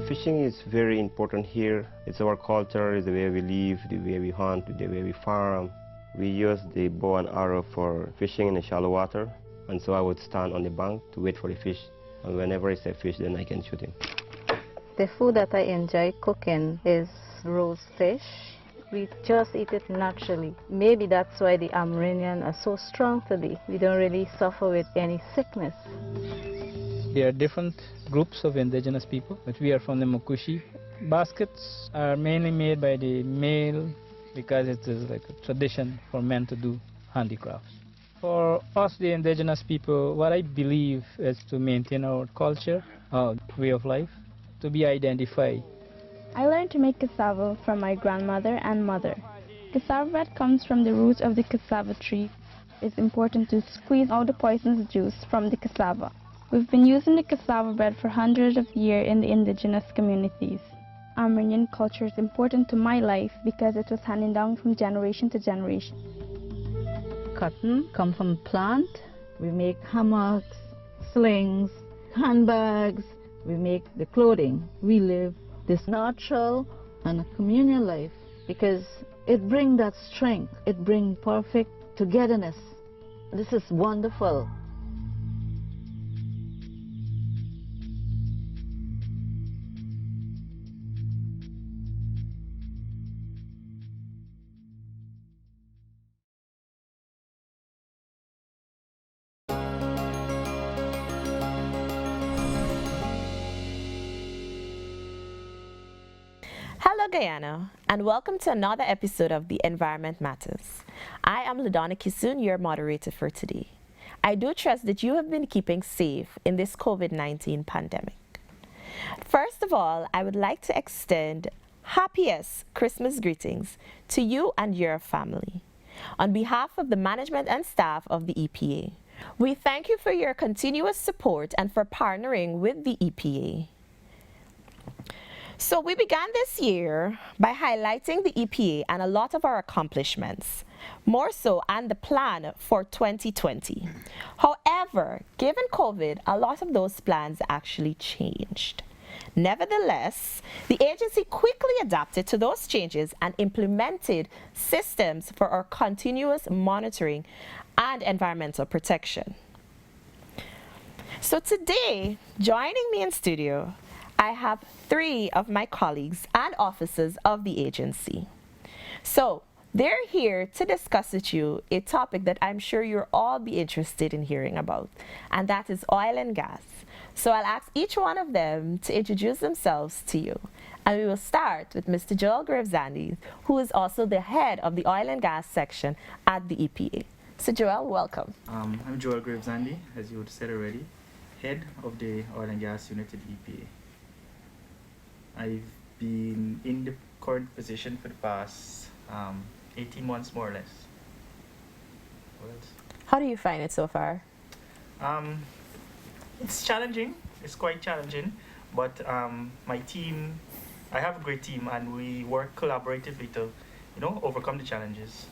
Fishing is very important here. It's our culture, it's the way we live, the way we hunt, the way we farm. We use the bow and arrow for fishing in the shallow water, and so I would stand on the bank to wait for the fish, and whenever I see a fish, then I can shoot him. The food that I enjoy cooking is roast fish. We just eat it naturally. Maybe that's why the Amerindian are so strong today. We don't really suffer with any sickness. There are different groups of indigenous people, but we are from the Mukushi. Baskets are mainly made by the male because it is like a tradition for men to do handicrafts. For us, the indigenous people, what I believe is to maintain our culture, our way of life, to be identified. I learned to make cassava from my grandmother and mother. Cassava bread comes from the root of the cassava tree. It's important to squeeze out the poisonous juice from the cassava. We've been using the cassava bread for hundreds of years in the indigenous communities. Amerindian culture is important to my life because it was handed down from generation to generation. Cotton comes from plant. We make hammocks, slings, handbags. We make the clothing. We live this natural and a communal life because it brings that strength. It brings perfect togetherness. This is wonderful. Hello Guyana, and welcome to another episode of The Environment Matters. I am Ladonna Kissoon, your moderator for today. I do trust that you have been keeping safe in this COVID-19 pandemic. First of all, I would like to extend happiest Christmas greetings to you and your family. On behalf of the management and staff of the EPA, we thank you for your continuous support and for partnering with the EPA. So we began this year by highlighting the EPA and a lot of our accomplishments, more so and the plan for 2020. However, given COVID, a lot of those plans actually changed. Nevertheless, the agency quickly adapted to those changes and implemented systems for our continuous monitoring and environmental protection. So today, joining me in studio, I have 3 of my colleagues and officers of the agency. So they're here to discuss with you a topic that I'm sure you'll all be interested in hearing about, and that is oil and gas. So I'll ask each one of them to introduce themselves to you. And we will start with Mr. Joel Gravesande, who is also the head of the oil and gas section at the EPA. So Joel, welcome. I'm Joel Gravesande, as you said already, head of the oil and gas unit at EPA. I've been in the current position for the past 18 months, more or less. How do you find it so far? It's challenging. It's quite challenging, but my team, I have a great team, and we work collaboratively to, overcome the challenges.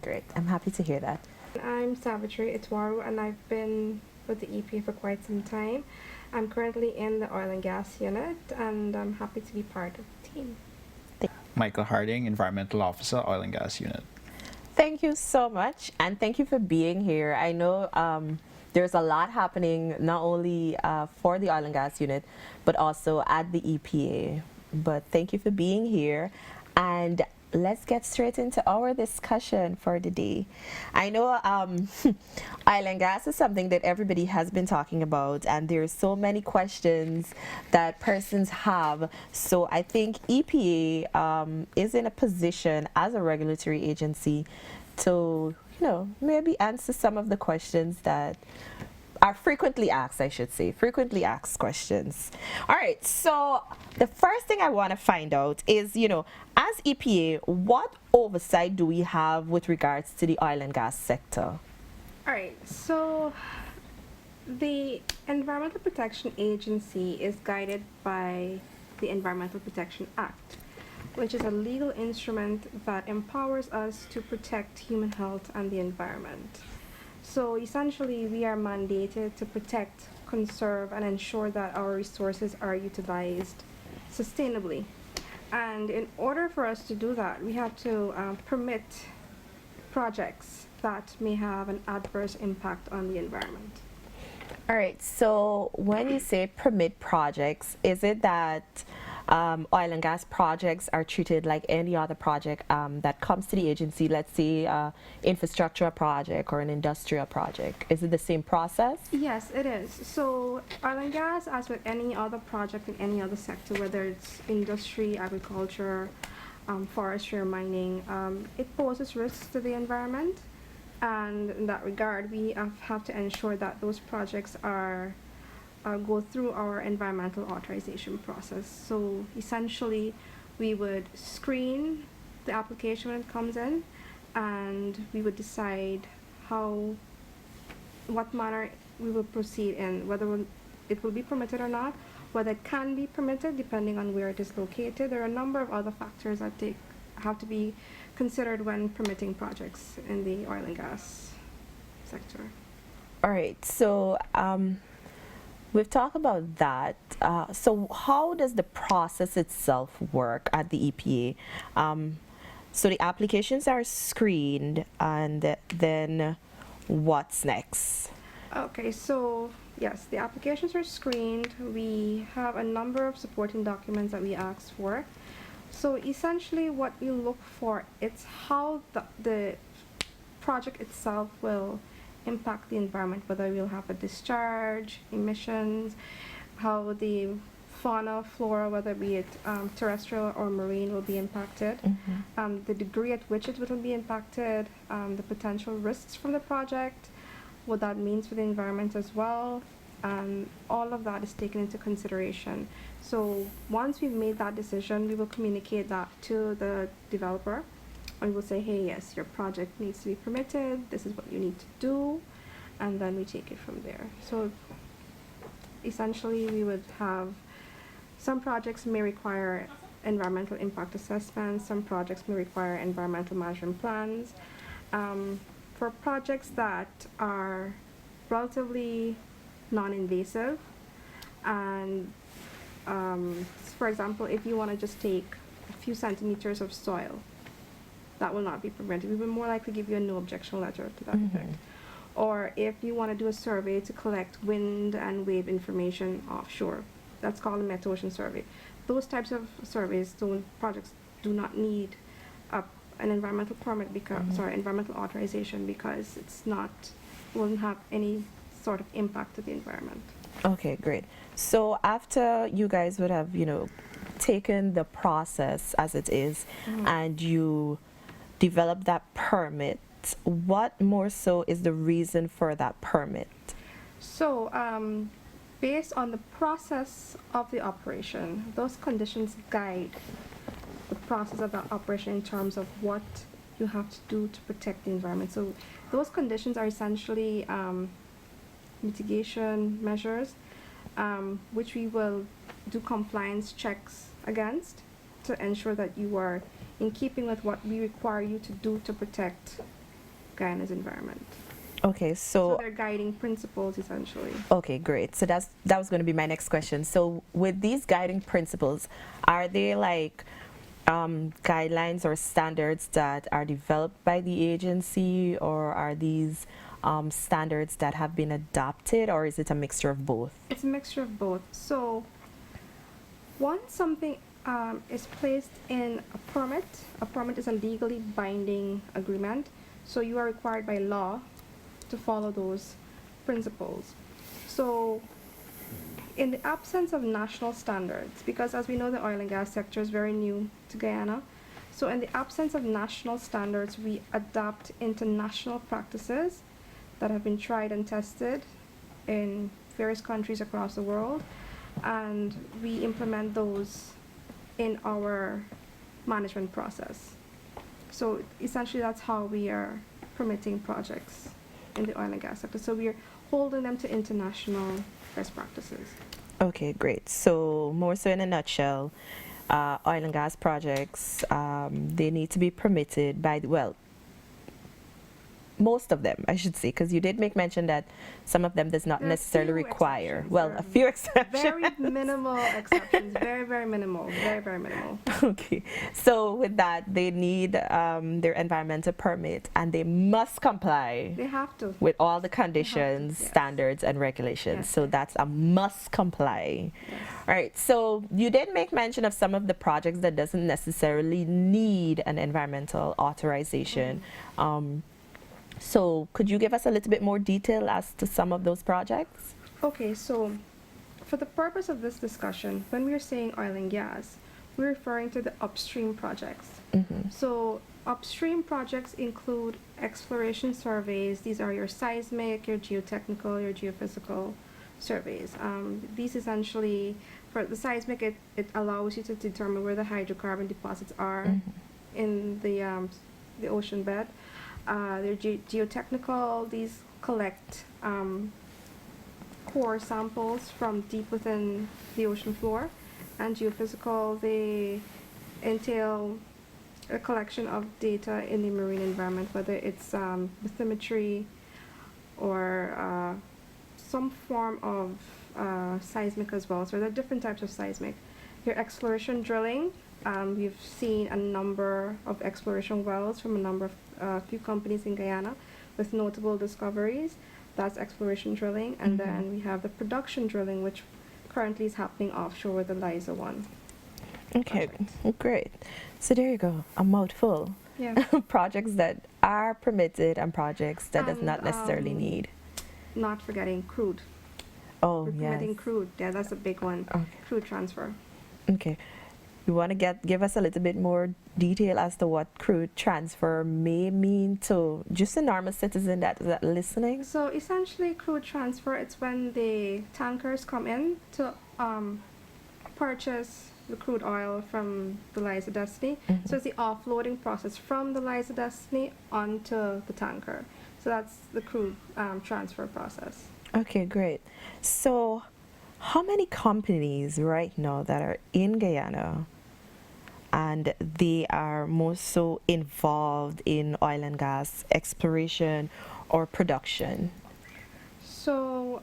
Great. I'm happy to hear that. I'm Savitri Itwaru, and I've been with the EPA for quite some time. I'm currently in the oil and gas unit, and I'm happy to be part of the team. Michael Harding, Environmental Officer, Oil and Gas Unit. Thank you so much, and thank you for being here. I know there's a lot happening, not only for the oil and gas unit, but also at the EPA. But thank you for being here, and let's get straight into our discussion for the day. I know oil and gas is something that everybody has been talking about, and there's so many questions that persons have. So I think EPA is in a position as a regulatory agency to, maybe answer some of the questions that are frequently asked, I should say, frequently asked questions. All right, so the first thing I want to find out is, as EPA, what oversight do we have with regards to the oil and gas sector? All right, so the Environmental Protection Agency is guided by the Environmental Protection Act, which is a legal instrument that empowers us to protect human health and the environment. So essentially, we are mandated to protect, conserve, and ensure that our resources are utilized sustainably. And in order for us to do that, we have to permit projects that may have an adverse impact on the environment. All right, so when you say permit projects, is it that oil and gas projects are treated like any other project that comes to the agency, let's say infrastructure project or an industrial project? Is it the same process? Yes, it is. So oil and gas, as with any other project in any other sector, whether it's industry, agriculture, forestry or mining, it poses risks to the environment. And in that regard, we have to ensure that those projects are go through our environmental authorization process. So essentially, we would screen the application when it comes in, and we would decide what manner we will proceed in, whether it will be permitted or not, whether it can be permitted depending on where it is located. There are a number of other factors that have to be considered when permitting projects in the oil and gas sector. All right, so we've talked about that. So how does the process itself work at the EPA? So the applications are screened, and then what's next? Okay, so yes, the applications are screened. We have a number of supporting documents that we ask for. So essentially what we look for, it's how the project itself will impact the environment, whether we'll have a discharge, emissions, how the fauna, flora, whether be it terrestrial or marine, will be impacted, the degree at which it will be impacted, the potential risks from the project, what that means for the environment as well. All of that is taken into consideration. So once we've made that decision, we will communicate that to the developer, and we will say, hey, yes, your project needs to be permitted, this is what you need to do, and then we take it from there. So essentially we would have, some projects may require environmental impact assessments, some projects may require environmental management plans. For projects that are relatively non-invasive, and for example, if you want to just take a few centimeters of soil, that will not be permitted. We will more likely give you a no objection letter to that effect. Or if you want to do a survey to collect wind and wave information offshore, that's called a metocean survey. Those types of surveys, projects do not need an environmental permit because, environmental authorization, because won't have any sort of impact to the environment. Okay, great. So after you guys would have, taken the process as it is, and you develop that permit, what more so is the reason for that permit? So based on the process of the operation, those conditions guide the process of that operation in terms of what you have to do to protect the environment. So those conditions are essentially mitigation measures, which we will do compliance checks against to ensure that you are in keeping with what we require you to do to protect Guyana's environment. Okay, so they're guiding principles essentially. Okay, great. So that was going to be my next question. So with these guiding principles, are they like guidelines or standards that are developed by the agency, or are these standards that have been adopted, or is it a mixture of both? It's a mixture of both. So once something is placed in a permit is a legally binding agreement, so you are required by law to follow those principles. So in the absence of national standards, because as we know, the oil and gas sector is very new to Guyana, so in the absence of national standards, we adopt international practices that have been tried and tested in various countries across the world, and we implement those in our management process. So essentially that's how we are permitting projects in the oil and gas sector. So we are holding them to international best practices. Okay, great. So more so in a nutshell, oil and gas projects, they need to be permitted by most of them, I should say, because you did make mention that some of them does not There are necessarily few require. exceptions. Well, There a are few exceptions. Very minimal exceptions. Very, very minimal. Very, very minimal. Okay, so with that, they need their environmental permit, and they must comply They have to. with all the conditions, yes. standards, and regulations. Yes, So yes. that's a must comply. Yes. All right, so you did make mention of some of the projects that doesn't necessarily need an environmental authorization. So could you give us a little bit more detail as to some of those projects? Okay, so for the purpose of this discussion, when we're saying oil and gas, we're referring to the upstream projects. So upstream projects include exploration surveys. These are your seismic, your geotechnical, your geophysical surveys. These essentially, for the seismic, it allows you to determine where the hydrocarbon deposits are in the ocean bed. They're geotechnical. These collect core samples from deep within the ocean floor. And geophysical, they entail a collection of data in the marine environment, whether it's bathymetry or some form of seismic as well. So there are different types of seismic. Your exploration drilling, we've seen a number of exploration wells from a number of few companies in Guyana with notable discoveries. That's exploration drilling. And then we have the production drilling, which currently is happening offshore with the Liza 1. Okay, great. So there you go, a mouthful. Yeah. Projects that are permitted and projects that does And, not necessarily need. Not forgetting crude. Oh, We're yes. permitting crude. Yeah, that's a big one. Okay. Crude transfer. Okay. You want to give us a little bit more detail as to what crude transfer may mean to just a normal citizen that is listening? So essentially, crude transfer, it's when the tankers come in to purchase the crude oil from the Liza Destiny. So it's the offloading process from the Liza Destiny onto the tanker. So that's the crude transfer process. Okay, great. So how many companies right now that are in Guyana and they are more so involved in oil and gas exploration or production? So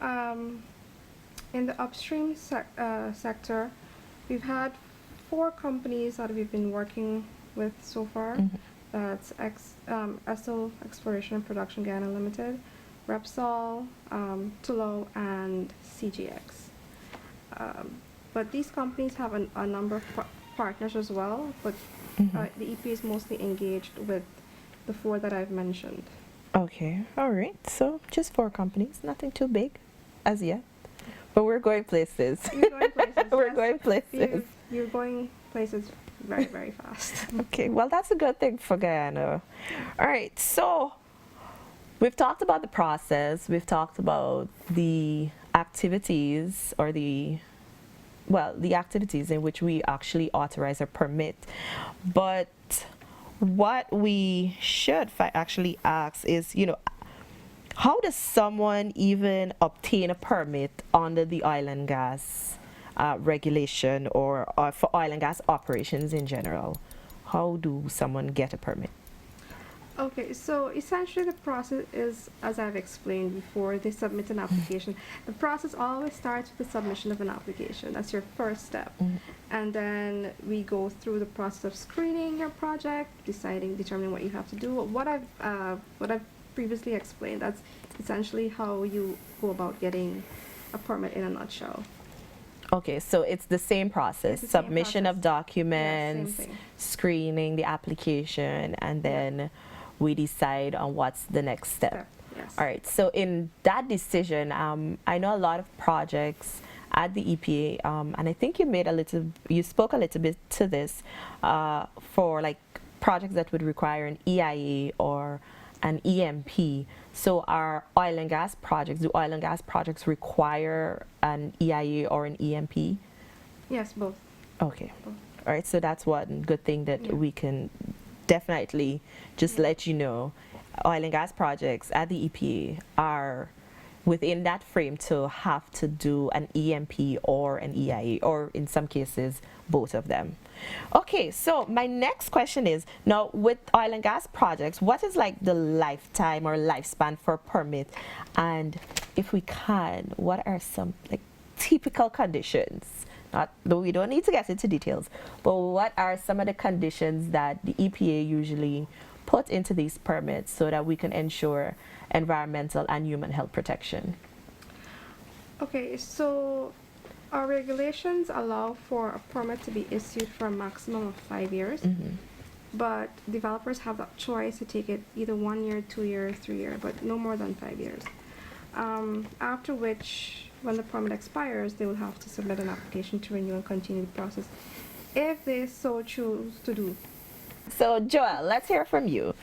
in the upstream sector, we've had 4 companies that we've been working with so far. That's Essel Exploration and Production Guyana Limited, Repsol, Tullow, and CGX. But these companies have a number of partners as well, but the EPA is mostly engaged with the 4 that I've mentioned. Okay, all right. So just 4 companies, nothing too big as yet. But we're going places. You're going places. We're yes. going places. You're going places very, very fast. Okay, well, that's a good thing for Guyana. All right, so we've talked about the process. We've talked about the activities or the activities in which we actually authorize or permit. But what we should actually ask is, how does someone even obtain a permit under the oil and gas regulation or for oil and gas operations in general? How do someone get a permit? Okay, so essentially the process is, as I've explained before, they submit an application. The process always starts with the submission of an application. That's your first step. And then we go through the process of screening your project, determining what you have to do. What I've previously explained, that's essentially how you go about getting a permit in a nutshell. Okay, so it's the same process, It's the same submission process. of documents, same thing. screening the application, and then we decide on what's the next step. Yes. All right, so in that decision, I know a lot of projects at the EPA, and I think you spoke a little bit to this, for like projects that would require an EIA or an EMP. So do oil and gas projects require an EIA or an EMP? Yes, both. Okay. Both. All right, so that's one good thing that Yeah. we can definitely just let you know. Oil and gas projects at the EPA are within that frame to have to do an EMP or an EIA, or in some cases, both of them. Okay, so my next question is, now with oil and gas projects, what is like the lifetime or lifespan for permit? And if we can, what are some like typical conditions? Not, though we don't need to get into details, but what are some of the conditions that the EPA usually put into these permits so that we can ensure environmental and human health protection? Okay, so our regulations allow for a permit to be issued for a maximum of 5 years, but developers have that choice to take it either 1 year, 2 years, 3 years, but no more than 5 years. After which, when the permit expires, they will have to submit an application to renew and continue the process if they so choose to do. So Joel, let's hear from you.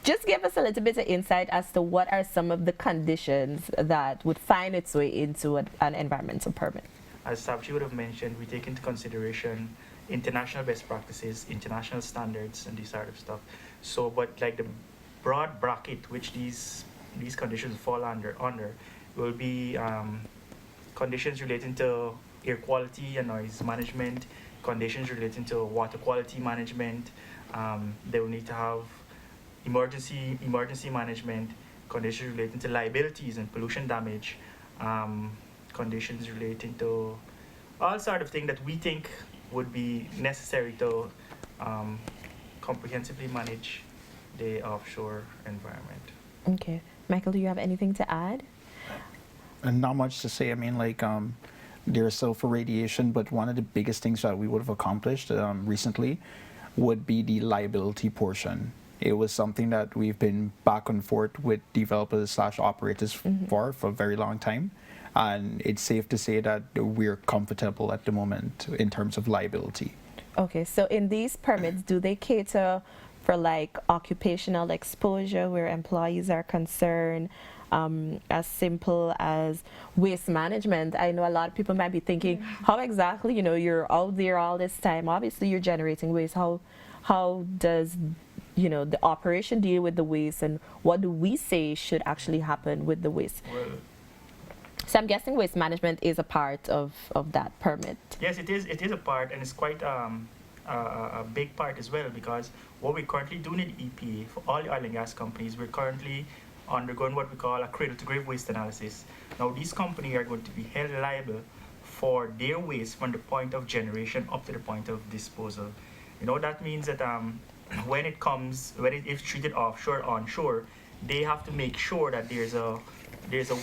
Just give us a little bit of insight as to what are some of the conditions that would find its way into an environmental permit. As Savitri would have mentioned, we take into consideration international best practices, international standards, and this sort of stuff. So, but like the broad bracket which these conditions fall under will be conditions relating to air quality and noise management, conditions relating to water quality management. They will need to have emergency management, conditions relating to liabilities and pollution damage, conditions relating to all sort of things that we think would be necessary to comprehensively manage the offshore environment. Okay. Michael, do you have anything to add? And not much to say. I mean, like, there's sulfur radiation, but one of the biggest things that we would have accomplished recently would be the liability portion. It was something that we've been back and forth with developers / operators for a very long time. And it's safe to say that we're comfortable at the moment in terms of liability. Okay, so in these permits, do they cater for like occupational exposure where employees are concerned, as simple as waste management? I know a lot of people might be thinking, how exactly, you're out there all this time, obviously you're generating waste. How does, the operation deal with the waste, and what do we say should actually happen with the waste? Well, so I'm guessing waste management is a part of that permit. yes, it is a part, and it's quite a big part as well, because what we're currently doing in EPA for all the oil and gas companies, we're currently undergoing what we call a cradle-to-grave waste analysis. Now, these companies are going to be held liable for their waste from the point of generation up to the point of disposal. That means that when it's treated offshore, onshore, they have to make sure that there's a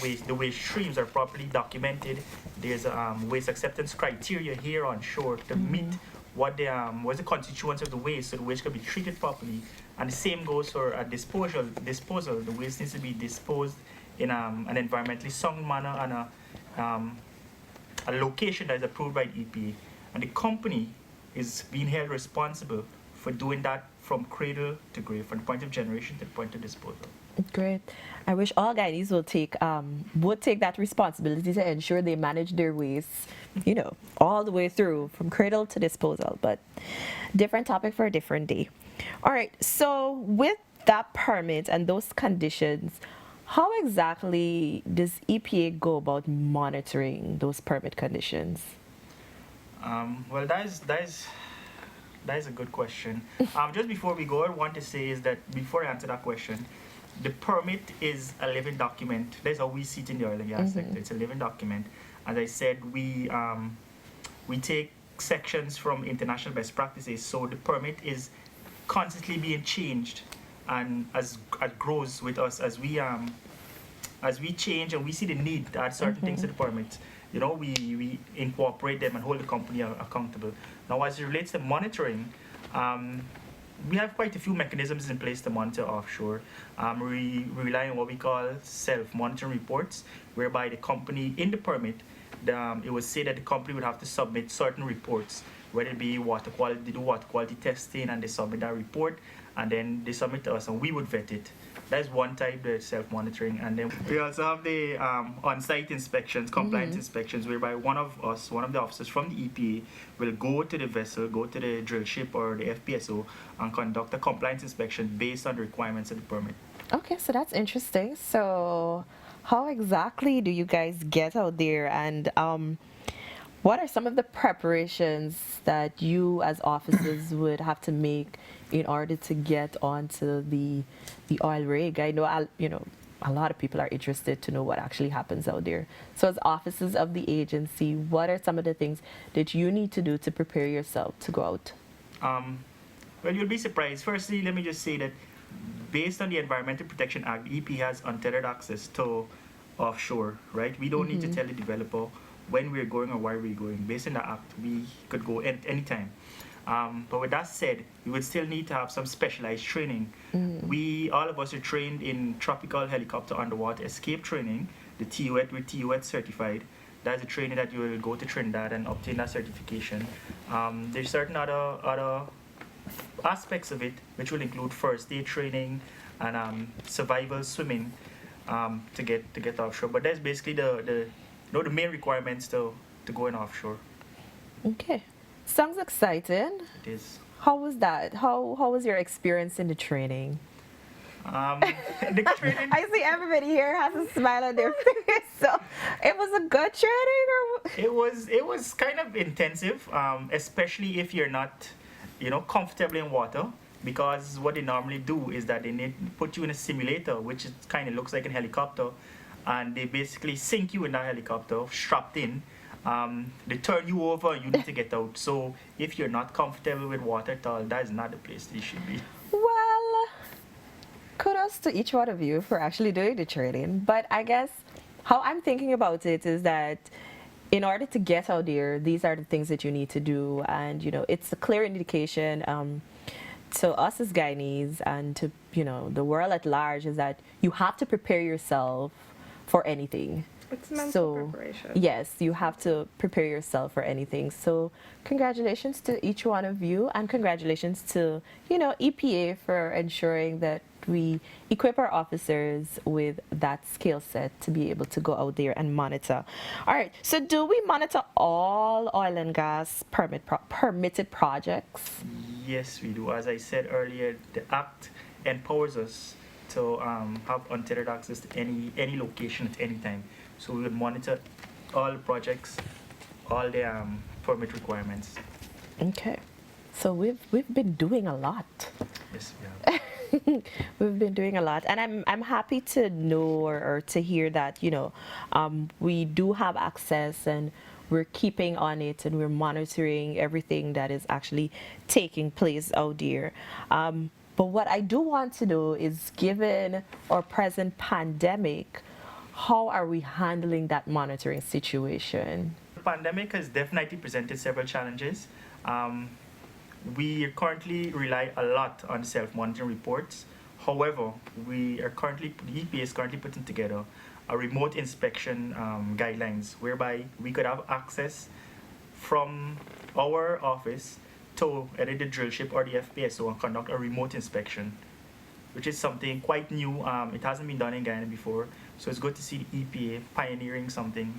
waste, the waste streams are properly documented. There's a waste acceptance criteria here onshore to meet what's the constituents of the waste, so the waste can be treated properly. And the same goes for disposal. The waste needs to be disposed in an environmentally sound manner and a location that is approved by EPA. And the company is being held responsible for doing that from cradle to grave, from the point of generation to the point of disposal. Great. I wish all Guyanese would take that responsibility to ensure they manage their waste, all the way through from cradle to disposal. But different topic for a different day. All right. So with that permit and those conditions, how exactly does EPA go about monitoring those permit conditions? Well, that is a good question. Just before we go, I want to say is that before I answer that question, the permit is a living document. That's how we see it in the oil and gas sector. It's a living document. As I said, we take sections from international best practices, so the permit is constantly being changed, and as it grows with us as we change and we see the need to add certain things to the permit. We incorporate them and hold the company accountable. Now, as it relates to monitoring, we have quite a few mechanisms in place to monitor offshore. We rely on what we call self-monitoring reports, whereby the company in the permit, it would say that the company would have to submit certain reports, whether it be water quality, they do water quality testing, and they submit that report, and then they submit to us, and we would vet it. That's one type, the self-monitoring. And then we also have the on-site inspections, compliance inspections, whereby one of the officers from the EPA will go to the vessel, go to the drill ship or the FPSO and conduct a compliance inspection based on the requirements of the permit. Okay, so that's interesting. So how exactly do you guys get out there, and what are some of the preparations that you as officers would have to make in order to get onto the oil rig? I know, a lot of people are interested to know what actually happens out there. So as officers of the agency, what are some of the things that you need to do to prepare yourself to go out? Well, you'll be surprised. Firstly, let me just say that based on the Environmental Protection Act, EPA has untethered access to offshore, right? We don't need to tell the developer when we're going or why we're going. Based on the act, we could go at any time. But with that said, we would still need to have some specialized training. All of us are trained in tropical helicopter underwater escape training, the TUET, we're TUET certified. That's a training that you will go to Trinidad and obtain that certification. There's certain other aspects of it, which will include first aid training and survival swimming to get offshore. But that's basically the main requirements to go in offshore. Okay. Sounds exciting. It is. How was that? How was your experience in the training? The training. I see everybody here has a smile on their face. So it was a good training, or It was kind of intensive, especially if you're not, comfortable in water. Because what they normally do is that they put you in a simulator, which kind of looks like a helicopter, and they basically sink you in that helicopter, strapped in. They turn you over and you need to get out. So if you're not comfortable with water at all, that is not the place you should be. Well, kudos to each one of you for actually doing the training. But I guess how I'm thinking about it is that in order to get out there, these are the things that you need to do. And, it's a clear indication to us as Guyanese and to, the world at large is that you have to prepare yourself for anything. It's mental preparation. Yes, you have to prepare yourself for anything. So congratulations to each one of you, and congratulations to, EPA for ensuring that we equip our officers with that skill set to be able to go out there and monitor. All right, so do we monitor all oil and gas permitted projects? Yes, we do. As I said earlier, the Act empowers us to have untethered access to any location at any time. So we would monitor all projects, all the permit requirements. Okay, so we've been doing a lot. Yes, we have. We've been doing a lot, and I'm happy to know or to hear that we do have access and we're keeping on it and we're monitoring everything that is actually taking place out there. But what I do want to know is, given our present pandemic, how are we handling that monitoring situation? The pandemic has definitely presented several challenges. We currently rely a lot on self-monitoring reports. However, the EPA is currently putting together a remote inspection guidelines whereby we could have access from our office to either the drill ship or the FPSO and conduct a remote inspection, which is something quite new. It hasn't been done in Guyana before, so it's good to see the EPA pioneering something.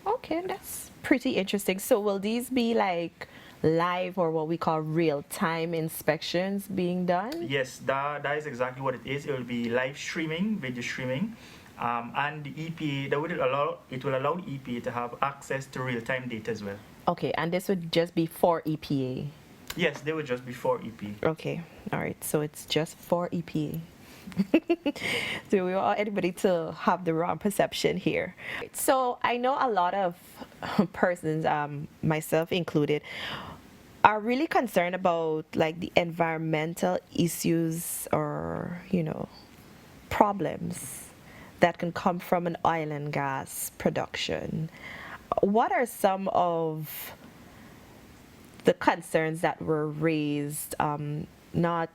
Okay, that's pretty interesting. So will these be like live or what we call real-time inspections being done? Yes, that is exactly what it is. It will be live streaming, video streaming, and the EPA it will allow the EPA to have access to real-time data as well. Okay, and this would just be for EPA? Yes, they would just be for EPA. Okay, all right, so it's just for EPA. So we want anybody to have the wrong perception here. So I know a lot of persons, myself included, are really concerned about like the environmental issues or problems that can come from an oil and gas production. What are some of the concerns that were raised, not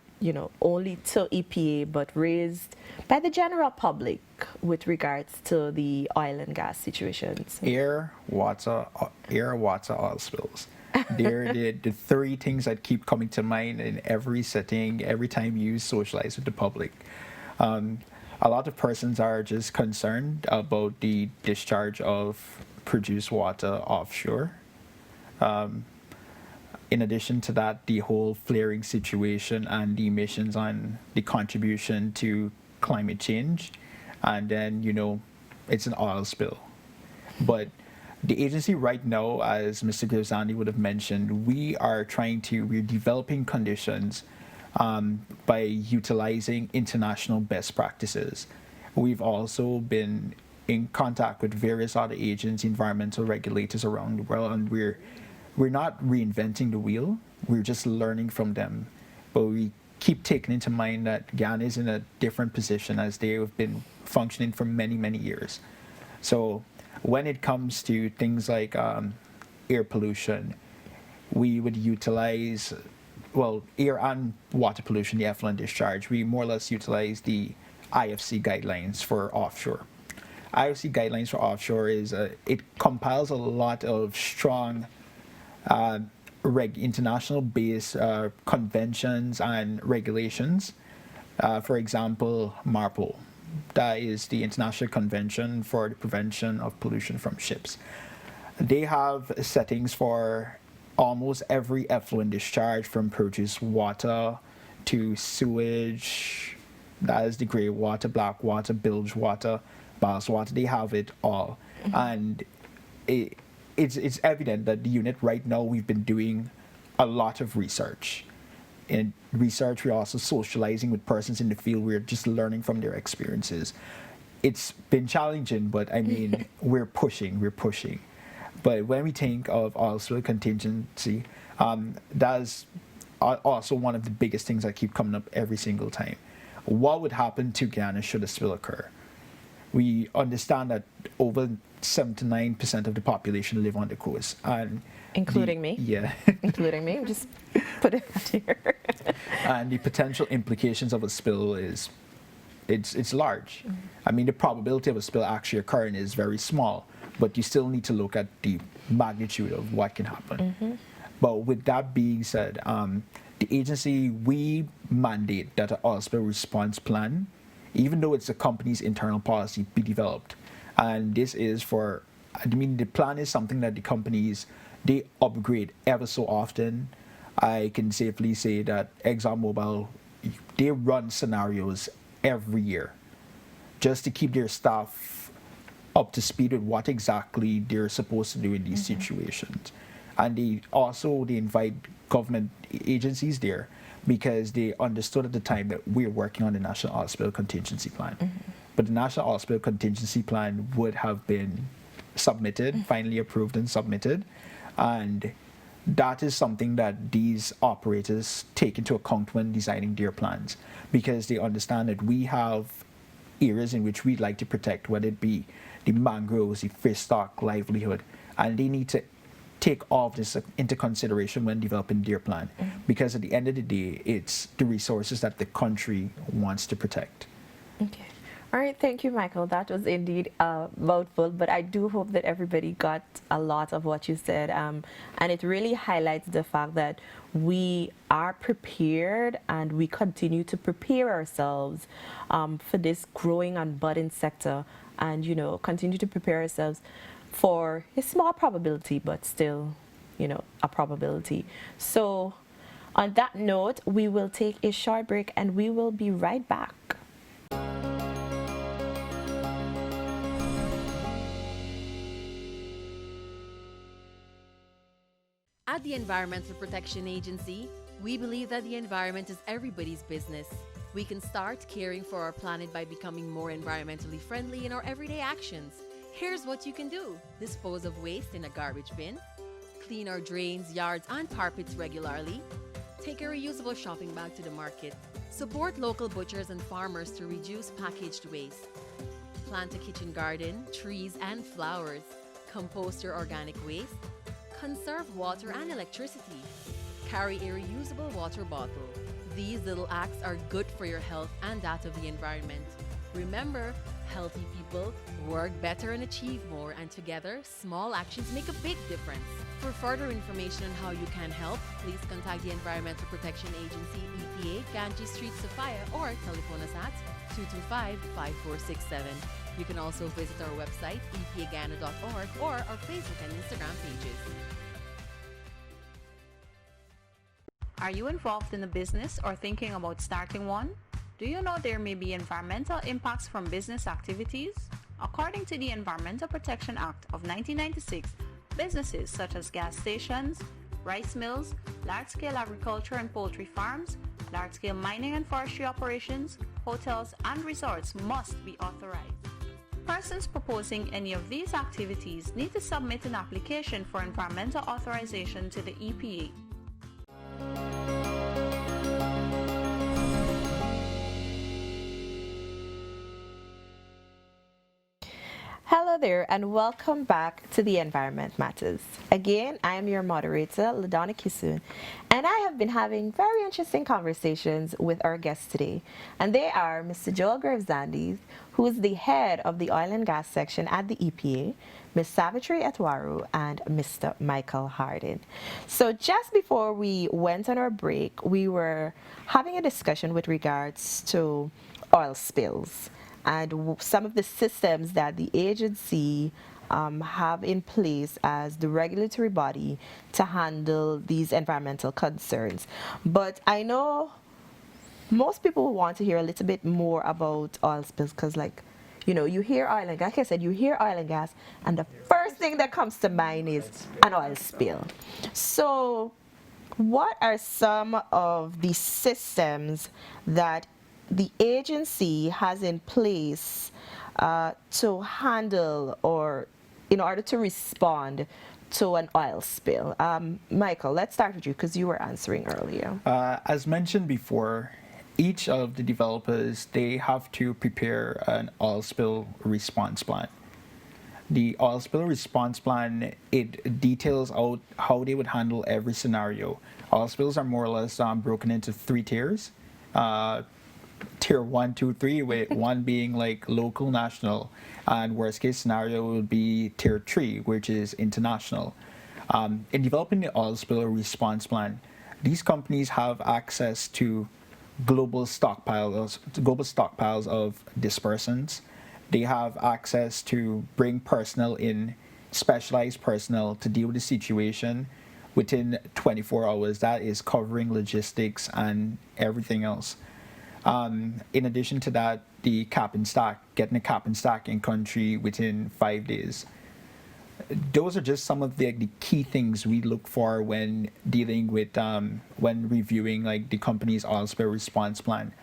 only to EPA, but raised by the general public with regards to the oil and gas situations? Air, water, oil spills. They're the three things that keep coming to mind in every setting, every time you socialize with the public. A lot of persons are just concerned about the discharge of produced water offshore. In addition to that, the whole flaring situation and the emissions on the contribution to climate change. And then, it's an oil spill. But the agency right now, as Mr. Gravesande would have mentioned, we're developing conditions by utilizing international best practices. We've also been in contact with various other agencies, environmental regulators around the world, and we're not reinventing the wheel. We're just learning from them. But we keep taking into mind that Ghana is in a different position as they have been functioning for many, many years. So when it comes to things like air pollution, we would utilize, well, air and water pollution, the effluent discharge, we more or less utilize the IFC guidelines for offshore. IFC guidelines for offshore it compiles a lot of strong international-based conventions and regulations. For example, MARPOL. That is the International Convention for the Prevention of Pollution from Ships. They have settings for almost every effluent discharge, from produced water to sewage, that is the gray water, black water, bilge water, ballast water. They have it all. And it's evident that the unit right now, we've been doing a lot of research. In research, we're also socializing with persons in the field. We're just learning from their experiences. It's been challenging, but I mean, we're pushing. But when we think of oil spill contingency, that's also one of the biggest things that keep coming up every single time. What would happen to Ghana should a spill occur? We understand that over 79% of the population live on the coast, and including me. Yeah, including me. Just put it out here. And the potential implications of a spill it's large. I mean, the probability of a spill actually occurring is very small, but you still need to look at the magnitude of what can happen. But with that being said, the agency, we mandate that an oil spill response plan, even though it's a company's internal policy, be developed. And this is for, I mean, the plan is something that the companies, they upgrade ever so often. I can safely say that ExxonMobil, they run scenarios every year just to keep their staff up to speed with what exactly they're supposed to do in these situations. And they invite government agencies there because they understood at the time that we're working on the National Oil Spill Contingency Plan. But the National Oil Spill Contingency Plan would have been submitted, finally approved and submitted. And that is something that these operators take into account when designing their plans, because they understand that we have areas in which we'd like to protect, whether it be the mangroves, the fish stock, livelihood, and they need to take all of this into consideration when developing their plan, because at the end of the day, it's the resources that the country wants to protect. Okay. All right, thank you, Michael. That was indeed a mouthful, but I do hope that everybody got a lot of what you said, and it really highlights the fact that we are prepared and we continue to prepare ourselves for this growing and budding sector, and, you know, continue to prepare ourselves for a small probability, but still, you know, a probability. So on that note, we will take a short break and we will be right back. At the Environmental Protection Agency, we believe that the environment is everybody's business. We can start caring for our planet by becoming more environmentally friendly in our everyday actions. Here's what you can do. Dispose of waste in a garbage bin. Clean our drains, yards, and carpets regularly. Take a reusable shopping bag to the market. Support local butchers and farmers to reduce packaged waste. Plant a kitchen garden, trees, and flowers. Compost your organic waste. Conserve water and electricity. Carry a reusable water bottle. These little acts are good for your health and that of the environment. Remember, healthy people work better and achieve more, and together, small actions make a big difference. For further information on how you can help, please contact the Environmental Protection Agency, EPA, Ganges Street, Sophia, or telephone us at 225-5467. You can also visit our website, epaghana.org, or our Facebook and Instagram pages. Are you involved in a business or thinking about starting one? Do you know there may be environmental impacts from business activities? According to the Environmental Protection Act of 1996, businesses such as gas stations, rice mills, large-scale agriculture and poultry farms, large-scale mining and forestry operations, hotels, and resorts must be authorized. Persons proposing any of these activities need to submit an application for environmental authorization to the EPA. Hello there and welcome back to the Environment Matters. Again, I am your moderator, Ladonna Kissoon, and I have been having very interesting conversations with our guests today. And they are Mr. Joel Gravesande, who is the head of the oil and gas section at the EPA, Ms. Savitri Itwaru, and Mr. Michael Hardin. So just before we went on our break, we were having a discussion with regards to oil spills and some of the systems that the agency have in place as the regulatory body to handle these environmental concerns. But I know most people want to hear a little bit more about oil spills because, like, you know, you hear oil and gas, like I said, you hear oil and gas, and the first thing that comes to mind is an oil spill. So what are some of the systems that the agency has in place to handle or in order to respond to an oil spill? Michael, let's start with you because you were answering earlier. As mentioned before, each of the developers, they have to prepare an oil spill response plan. The oil spill response plan, it details out how they would handle every scenario. Oil spills are more or less broken into 3 tiers. Tier 1, 2, 3, with 1 being like local, national, and worst case scenario would be tier 3, which is international. In developing the oil spill response plan, these companies have access to global stockpiles of dispersants. They have access to bring personnel in, specialized personnel to deal with the situation within 24 hours. That is covering logistics and everything else. In addition to that, the cap and stack, getting a cap and stack in country within 5 days. Those are just some of the key things we look for when dealing with, when reviewing like the company's oil spill response plan.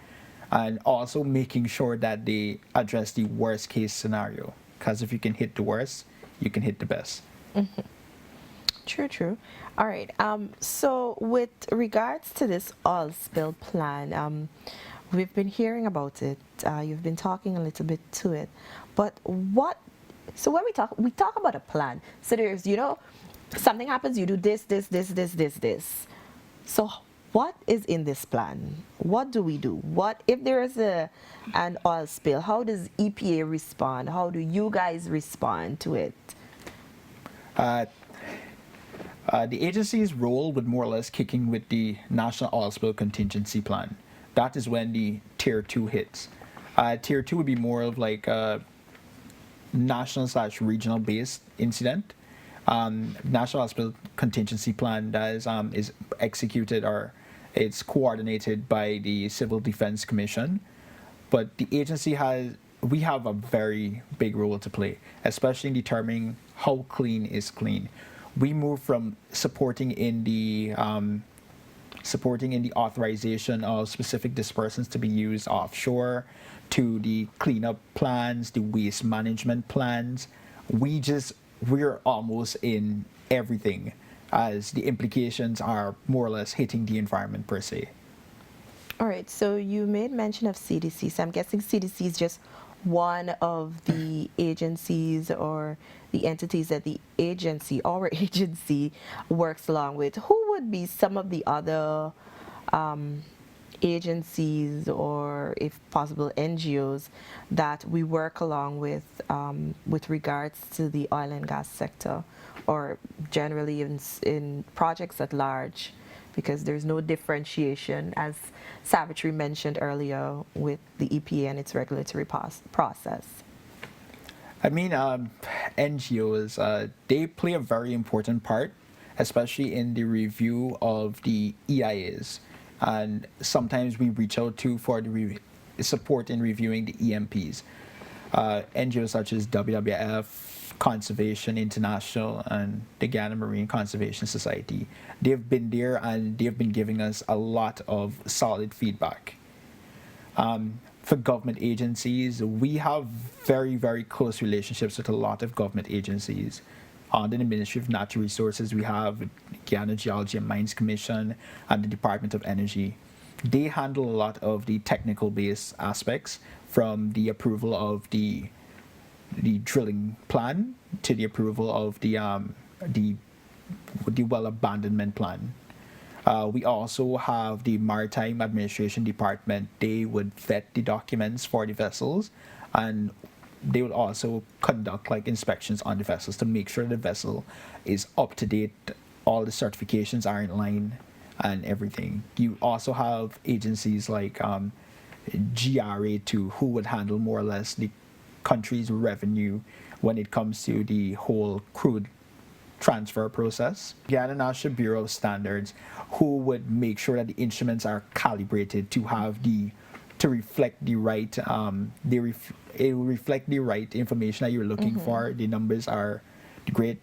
And also making sure that they address the worst case scenario. Because if you can hit the worst, you can hit the best. Mm-hmm. True. All right. So with regards to this oil spill plan, we've been hearing about it. You've been talking a little bit to it. But so when we talk about a plan. So there's, you know, something happens, you do this. So what is in this plan? What do we do? What if there is an oil spill? How does EPA respond? How do you guys respond to it? The agency's role would more or less kick in with the National Oil Spill Contingency Plan. That is when the Tier 2 hits. Tier 2 would be more of like a national/regional based incident. National Oil Spill Contingency Plan that is executed or it's coordinated by the Civil Defense Commission. But the agency we have a very big role to play, especially in determining how clean is clean. We move from supporting in the authorization of specific dispersants to be used offshore, to the cleanup plans, the waste management plans. We're almost in everything, as the implications are more or less hitting the environment per se. All right, so you made mention of CDC, so I'm guessing CDC is just one of the agencies or the entities that our agency works along with. Who would be some of the other agencies or, if possible, NGOs that we work along with regards to the oil and gas sector, or generally in projects at large? Because there's no differentiation, as Savitri mentioned earlier, with the EPA and its regulatory process. I mean, NGOs, they play a very important part, especially in the review of the EIAs. And sometimes we reach out to for the support in reviewing the EMPs. NGOs such as WWF, Conservation International, and the Ghana Marine Conservation Society. They've been there and they've been giving us a lot of solid feedback. For government agencies, we have very, very close relationships with a lot of government agencies. Under the Ministry of Natural Resources, we have Ghana Geology and Mines Commission and the Department of Energy. They handle a lot of the technical-based aspects, from the approval of the drilling plan to the approval of the well abandonment plan. We also have the Maritime Administration Department. They would vet the documents for the vessels, and they would also conduct like inspections on the vessels to make sure the vessel is up to date, all the certifications are in line and everything. You also have agencies like GRA2, who would handle more or less the country's revenue when it comes to the whole crude transfer process. Ghana National Bureau of Standards, who would make sure that the instruments are calibrated to have to reflect the right it will reflect the right information that you're looking for. The numbers are great.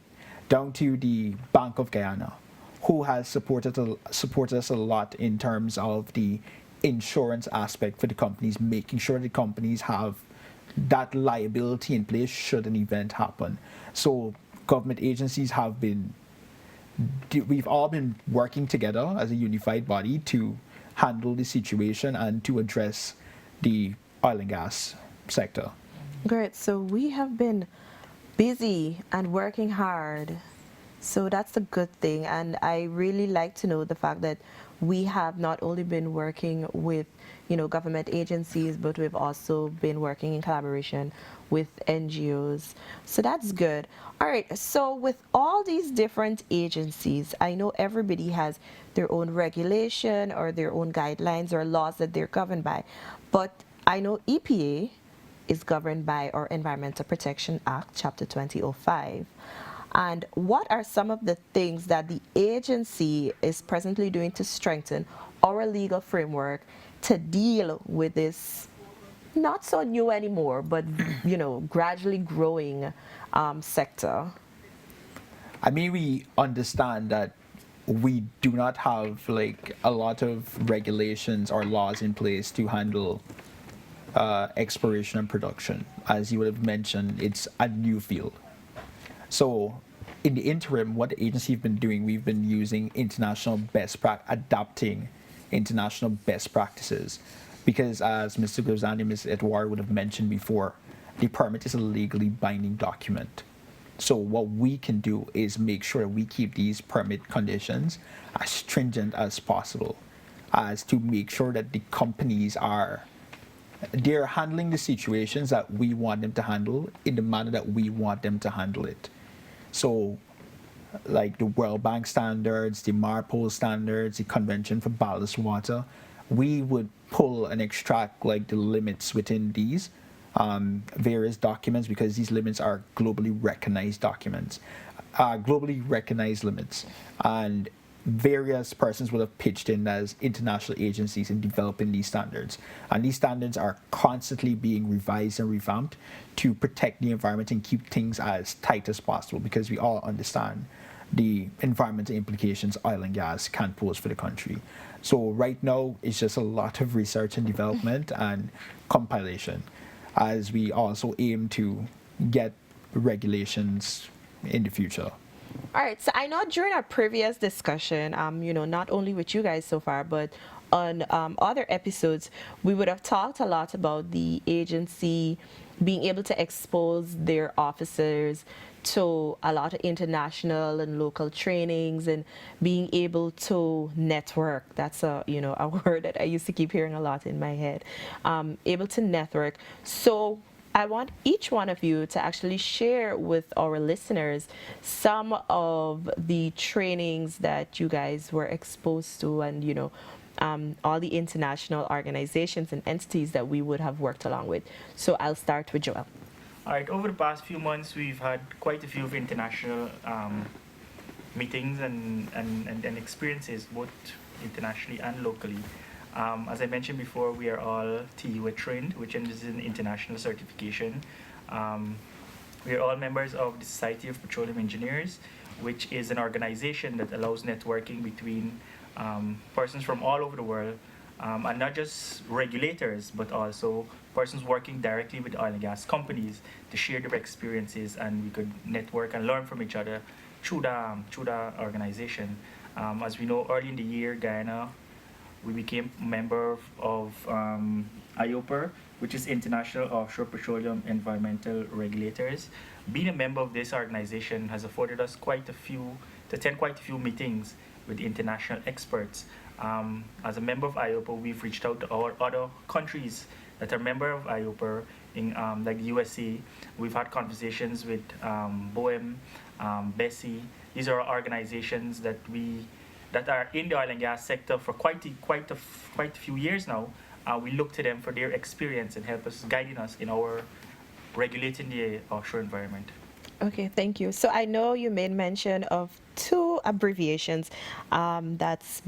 Down to the Bank of Guyana, who has supported us a lot in terms of the insurance aspect for the companies, making sure the companies have that liability in place should an event happen. So government agencies we've all been working together as a unified body to handle the situation and to address the oil and gas sector. Great. So we have been busy and working hard. So that's a good thing. And I really like to know the fact that we have not only been working with, government agencies, but we've also been working in collaboration with NGOs. So that's good. All right. So with all these different agencies, I know everybody has their own regulation or their own guidelines or laws that they're governed by. But I know EPA is governed by our Environmental Protection Act, Chapter 2005. And what are some of the things that the agency is presently doing to strengthen our legal framework to deal with this not so new anymore, but gradually growing sector? I mean, we understand that we do not have like a lot of regulations or laws in place to handle exploration and production. As you would have mentioned, it's a new field. So in the interim, what the agency have been doing, we've been using adapting international best practices. Because as Mr. Gravesande and Mr. Itwaru would have mentioned before, the permit is a legally binding document. So what we can do is make sure we keep these permit conditions as stringent as possible, as to make sure that the companies they're handling the situations that we want them to handle in the manner that we want them to handle it. So like the World Bank standards, the MARPOL standards, the Convention for Ballast Water, we would pull and extract like the limits within these various documents, because these limits are globally recognized documents, globally recognized limits. And various persons would have pitched in as international agencies in developing these standards. And these standards are constantly being revised and revamped to protect the environment and keep things as tight as possible, because we all understand the environmental implications oil and gas can pose for the country. So right now, it's just a lot of research and development and compilation, as we also aim to get regulations in the future. All right, so I know during our previous discussion, not only with you guys so far, but on other episodes, we would have talked a lot about the agency being able to expose their officers to a lot of international and local trainings and being able to network. That's a word that I used to keep hearing a lot in my head. Able to network. So I want each one of you to actually share with our listeners some of the trainings that you guys were exposed to, and all the international organizations and entities that we would have worked along with. So I'll start with Joel. All right, over the past few months, we've had quite a few of international meetings and experiences, both internationally and locally. As I mentioned before, we are all TUA trained, which is an international certification. We are all members of the Society of Petroleum Engineers, which is an organization that allows networking between persons from all over the world, and not just regulators, but also persons working directly with oil and gas companies to share their experiences, and we could network and learn from each other through the organization. As we know, early in the year, Guyana, we became a member of IOPER, which is International Offshore Petroleum Environmental Regulators. Being a member of this organization has afforded us to attend quite a few meetings with international experts. As a member of IOPER, we've reached out to our other countries that are member of IOPER, in like the USA. We've had conversations with BOEM, BESI. These are organizations that are in the oil and gas sector for quite a few years now. We look to them for their experience and help us, guiding us in our regulating the offshore environment. Okay, thank you. So I know you made mention of two abbreviations, that's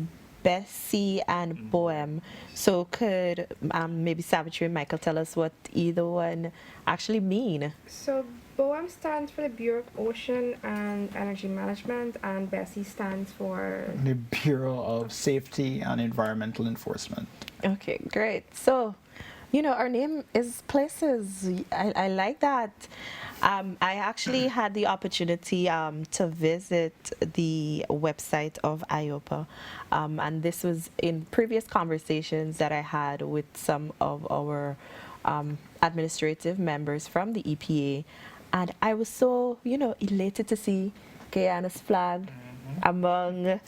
BESI and BOEM. So could maybe Savitri and Michael tell us what either one actually mean? So BOEM stands for the Bureau of Ocean and Energy Management, and BESI stands for the Bureau of Safety and Environmental Enforcement. Okay, great. So, our name is places. I like that. I actually had the opportunity to visit the website of IOPA, and this was in previous conversations that I had with some of our administrative members from the EPA, and I was so, elated to see Guyana's flag among,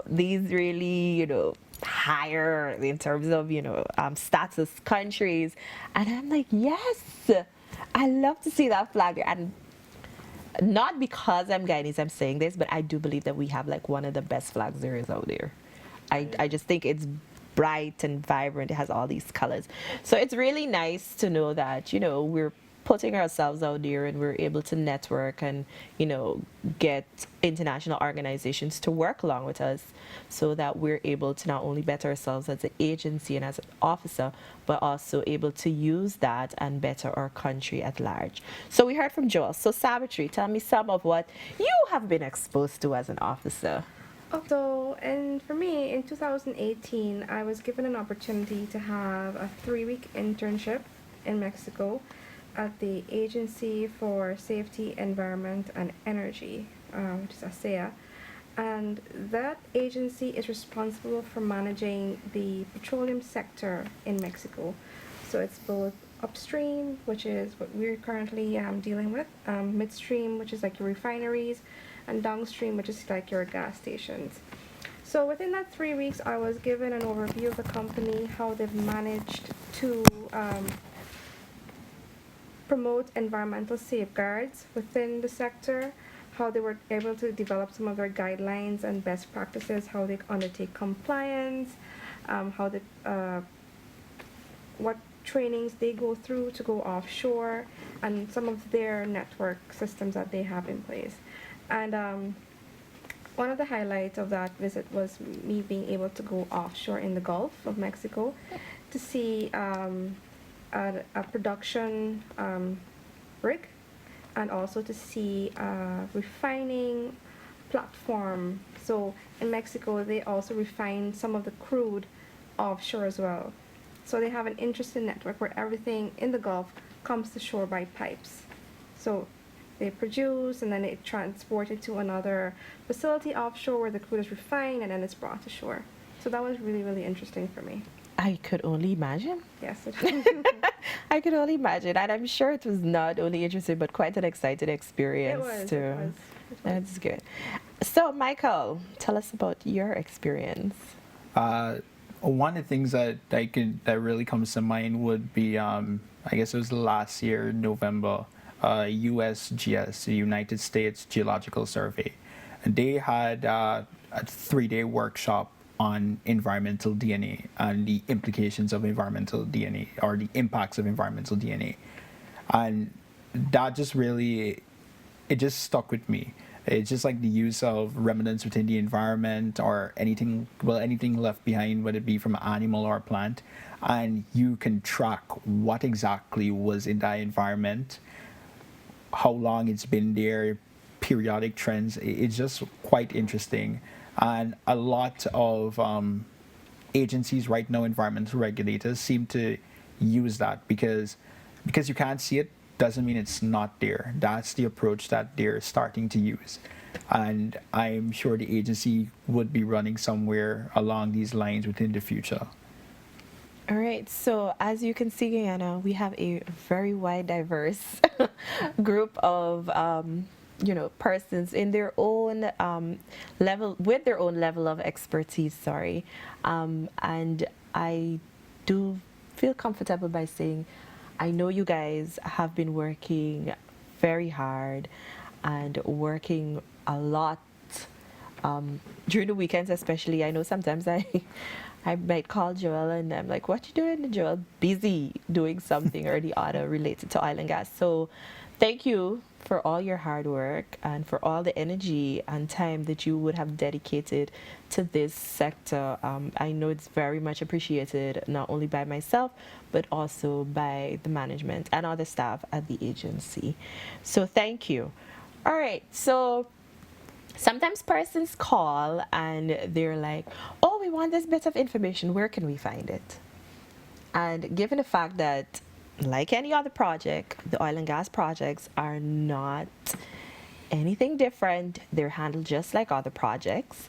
these really, higher in terms of status countries, and I'm like, yes, I love to see that flag. And not because I'm Guyanese I'm saying this, but I do believe that we have like one of the best flags there is out there. I just think it's bright and vibrant. It has all these colors, so it's really nice to know that we're putting ourselves out there and we're able to network and get international organizations to work along with us, so that we're able to not only better ourselves as an agency and as an officer, but also able to use that and better our country at large. So we heard from Joel. So Savitri, tell me some of what you have been exposed to as an officer. So, and for me, in 2018, I was given an opportunity to have a 3-week internship in Mexico at the Agency for Safety, Environment, and Energy, which is ASEA. And that agency is responsible for managing the petroleum sector in Mexico. So it's both upstream, which is what we're currently dealing with, midstream, which is like your refineries, and downstream, which is like your gas stations. So within that 3 weeks, I was given an overview of the company, how they've managed to promote environmental safeguards within the sector, how they were able to develop some of their guidelines and best practices, how they undertake compliance, what trainings they go through to go offshore, and some of their network systems that they have in place. And one of the highlights of that visit was me being able to go offshore in the Gulf of Mexico to see a production rig, and also to see a refining platform. So in Mexico, they also refine some of the crude offshore as well. So they have an interesting network where everything in the Gulf comes to shore by pipes. So they produce, and then it transported to another facility offshore where the crude is refined, and then it's brought to shore. So that was really, really interesting for me. I could only imagine. Yes, it I could only imagine, and I'm sure it was not only interesting, but quite an exciting experience too. It was. That's good. So, Michael, tell us about your experience. One of the things that really comes to mind would be, I guess it was last year, November, USGS, the United States Geological Survey, and they had a 3-day workshop on environmental DNA and the implications of environmental DNA, or the impacts of environmental DNA. And that just really, it just stuck with me. It's just like the use of remnants within the environment or anything, well, anything left behind, whether it be from an animal or a plant, and you can track what exactly was in that environment, how long it's been there, periodic trends. It's just quite interesting. And a lot of agencies right now, environmental regulators, seem to use that because you can't see it doesn't mean it's not there. That's the approach that they're starting to use. And I'm sure the agency would be running somewhere along these lines within the future. All right, so as you can see, Guyana, we have a very wide, diverse group of persons in their own level, with their own level of expertise, and I do feel comfortable by saying I know you guys have been working very hard and working a lot during the weekends especially. I know sometimes I might call Joel and I'm like, what you doing, Joel? Busy doing something or the other related to oil and gas. So thank you for all your hard work and for all the energy and time that you would have dedicated to this sector. I know it's very much appreciated, not only by myself, but also by the management and other staff at the agency. So thank you. All right, so sometimes persons call and they're like, oh, we want this bit of information, where can we find it? And given the fact that, like any other project, the oil and gas projects are not anything different. They're handled just like other projects.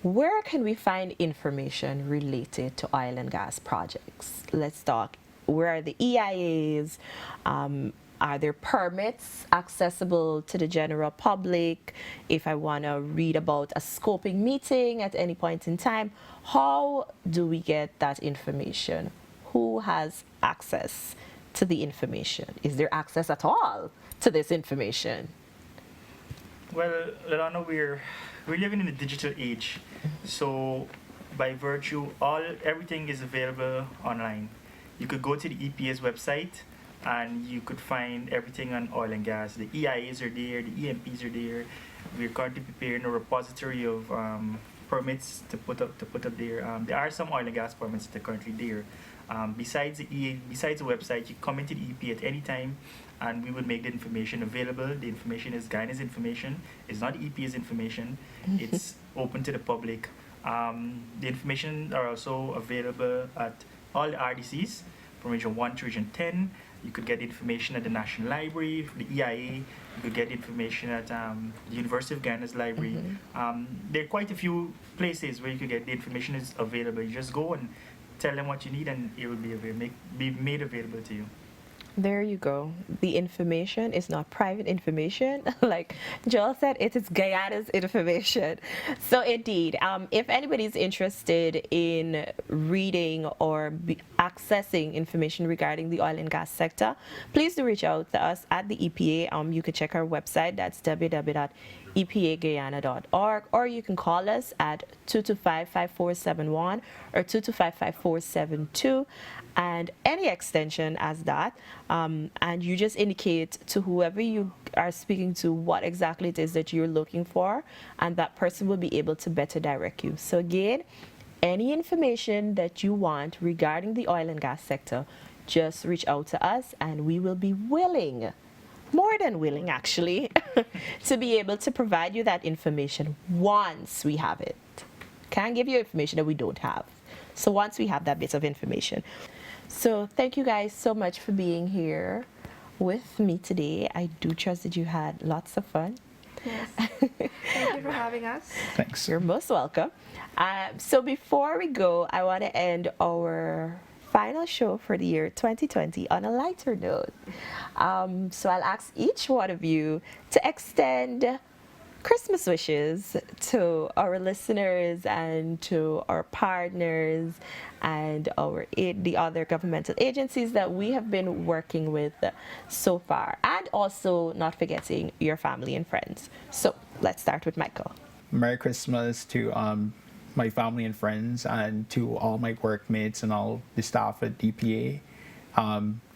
Where can we find information related to oil and gas projects? Let's talk, where are the EIAs? Are there permits accessible to the general public? If I want to read about a scoping meeting at any point in time, how do we get that information? Who has access to the information? Is there access at all to this information? Well, Ladonna, we're living in a digital age, so by virtue, everything is available online. You could go to the EPA's website and you could find everything on oil and gas. The EIAs are there, the EMPs are there. We're currently preparing a repository of permits to put up there. There are some oil and gas permits that are currently there. Besides the website, you come into the EPA at any time and we will make the information available. The information is Guyana's information. It's not EPA's information. It's open to the public. The information are also available at all the RDCs from Region 1 to Region 10. You could get information at the National Library, the EIA. You could get information at the University of Guyana's library. There are quite a few places where you could get the information is available. You just go and tell them what you need and it will be made available to you. There you go. The information is not private information. Like Joel said, it is Guyana's information. So indeed, if anybody's interested in reading or accessing information regarding the oil and gas sector, please do reach out to us at the EPA. You can check our website. That's www.epaguyana.org, or you can call us at 225-5471 or 225-5472. And any extension as that, and you just indicate to whoever you are speaking to what exactly it is that you're looking for, and that person will be able to better direct you. So again, any information that you want regarding the oil and gas sector, just reach out to us and we will be willing, more than willing actually, to be able to provide you that information once we have it. Can't give you information that we don't have. So once we have that bit of information. So thank you guys so much for being here with me today. I do trust that you had lots of fun. Yes. Thank you for having us. Thanks. You're most welcome. So before we go, I want to end our final show for the year 2020 on a lighter note. So I'll ask each one of you to extend Christmas wishes to our listeners and to our partners and the other governmental agencies that we have been working with so far, and also not forgetting your family and friends. So let's start with Michael. Merry Christmas to my family and friends, and to all my workmates and all the staff at DPA,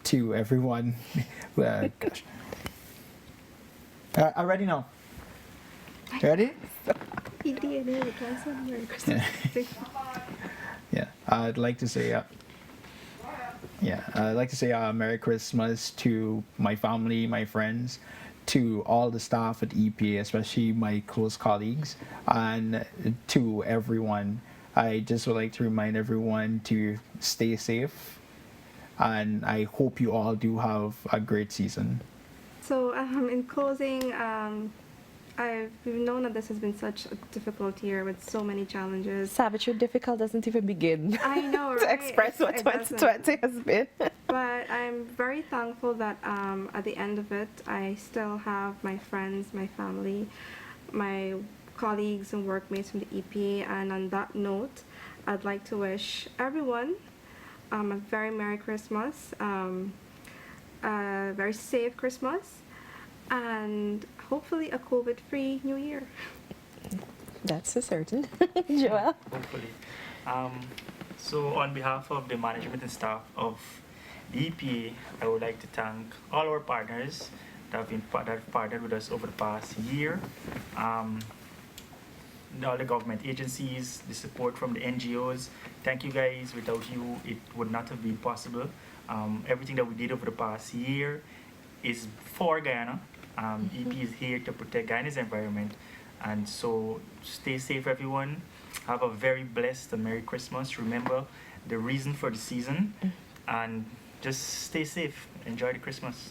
to everyone. Gosh. I already know. Ready? He did it. I said Merry Christmas. Yeah, I'd like to say, Merry Christmas to my family, my friends, to all the staff at EPA, especially my close colleagues, and to everyone. I just would like to remind everyone to stay safe, and I hope you all do have a great season. So, in closing, we've known that this has been such a difficult year with so many challenges. Savitri, difficult doesn't even begin. I know, right? to express what 2020 has been. But I'm very thankful that at the end of it, I still have my friends, my family, my colleagues and workmates from the EPA. And on that note, I'd like to wish everyone a very Merry Christmas, a very safe Christmas, and hopefully a COVID-free New Year. That's for certain. Joel? Hopefully. So on behalf of the management and staff of the EPA, I would like to thank all our partners that have partnered with us over the past year. All the government agencies, the support from the NGOs. Thank you guys. Without you, it would not have been possible. Everything that we did over the past year is for Guyana. EPA is here to protect Guyana's environment. And so stay safe, everyone. Have a very blessed and Merry Christmas. Remember the reason for the season. And just stay safe. Enjoy the Christmas.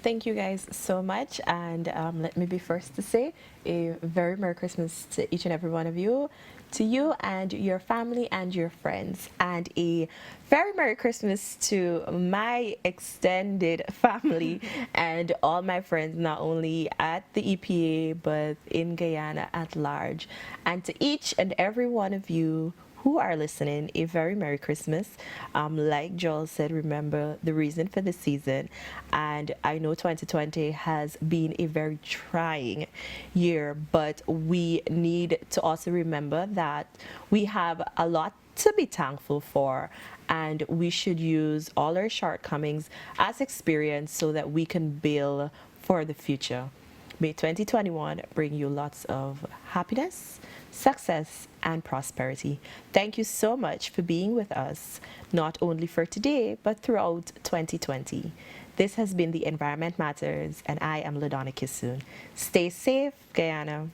Thank you guys so much, and let me be first to say a very Merry Christmas to each and every one of you, to you and your family and your friends, and a very Merry Christmas to my extended family and all my friends, not only at the EPA but in Guyana at large, and to each and every one of you who are listening, a very Merry Christmas. Like Joel said, remember the reason for the season. And I know 2020 has been a very trying year, but we need to also remember that we have a lot to be thankful for, and we should use all our shortcomings as experience so that we can build for the future. May 2021 bring you lots of happiness, success, and prosperity. Thank you so much for being with us, not only for today, but throughout 2020. This has been The Environment Matters, and I am Ladonna Kissoon. Stay safe, Guyana.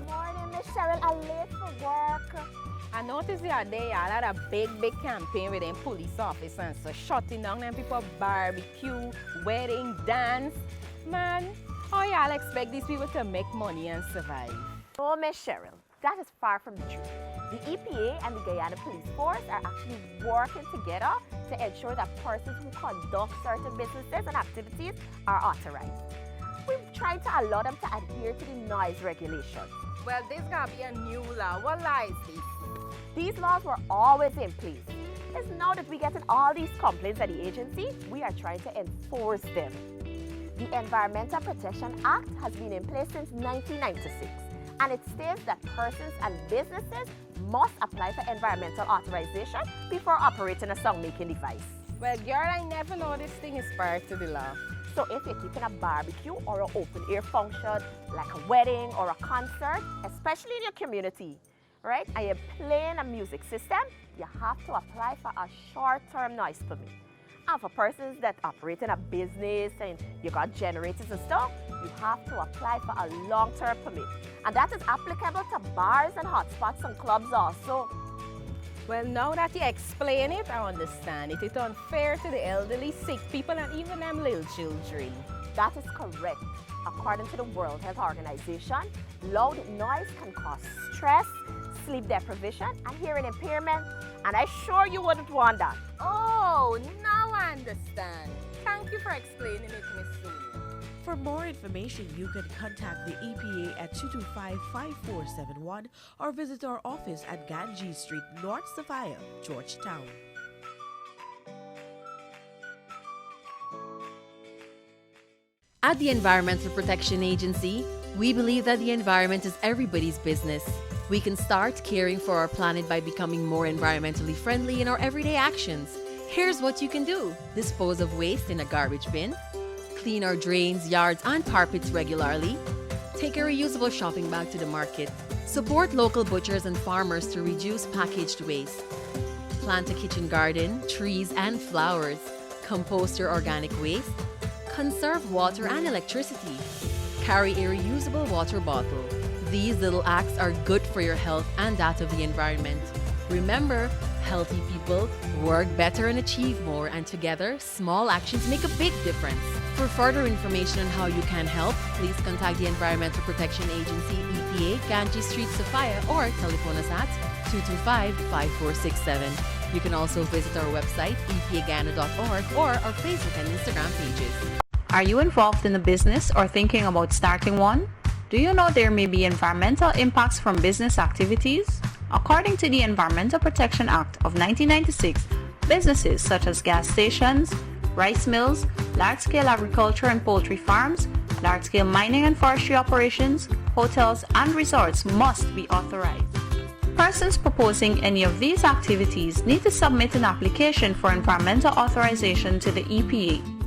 Morning, Miss Cheryl. I'm late for work. I noticed the other day y'all had a big campaign with them police officers, so shutting down them people barbecue, wedding, dance. Man, how y'all expect these people to make money and survive? Oh, Miss Cheryl, that is far from the truth. The EPA and the Guyana Police Force are actually working together to ensure that persons who conduct certain businesses and activities are authorized. We've tried to allow them to adhere to the noise regulations. Well, this gonna be a new law. What law is this? These laws were always in place. It's now that we're getting all these complaints at the agency, we are trying to enforce them. The Environmental Protection Act has been in place since 1996, and it states that persons and businesses must apply for environmental authorization before operating a sound-making device. Well, girl, I never know this thing is prior to the law. So if you're keeping a barbecue or an open-air function, like a wedding or a concert, especially in your community, right, and you're playing a music system, you have to apply for a short-term noise permit. And for persons that operate in a business and you got generators and stuff, you have to apply for a long-term permit. And that is applicable to bars and hotspots and clubs also. Well, now that you explain it, I understand it. It's unfair to the elderly, sick people, and even them little children. That is correct. According to the World Health Organization, loud noise can cause stress, sleep deprivation, and hearing impairment. And I'm sure you wouldn't want that. Oh, now I understand. Thank you for explaining it, Miss Sonia. For more information, you can contact the EPA at 225-5471 or visit our office at Ganji Street, North Sophia, Georgetown. At the Environmental Protection Agency, we believe that the environment is everybody's business. We can start caring for our planet by becoming more environmentally friendly in our everyday actions. Here's what you can do. Dispose of waste in a garbage bin. Clean our drains, yards, and carpets regularly. Take a reusable shopping bag to the market. Support local butchers and farmers to reduce packaged waste. Plant a kitchen garden, trees, and flowers. Compost your organic waste. Conserve water and electricity. Carry a reusable water bottle. These little acts are good for your health and that of the environment. Remember, healthy people work better and achieve more, and together, small actions make a big difference. For further information on how you can help, please contact the Environmental Protection Agency, EPA, Ganges Street, Sophia, or telephone us at 225-5467. You can also visit our website, epaghana.org, or our Facebook and Instagram pages. Are you involved in a business or thinking about starting one? Do you know there may be environmental impacts from business activities? According to the Environmental Protection Act of 1996, businesses such as gas stations, rice mills, large-scale agriculture and poultry farms, large-scale mining and forestry operations, hotels, and resorts must be authorized. Persons proposing any of these activities need to submit an application for environmental authorization to the EPA.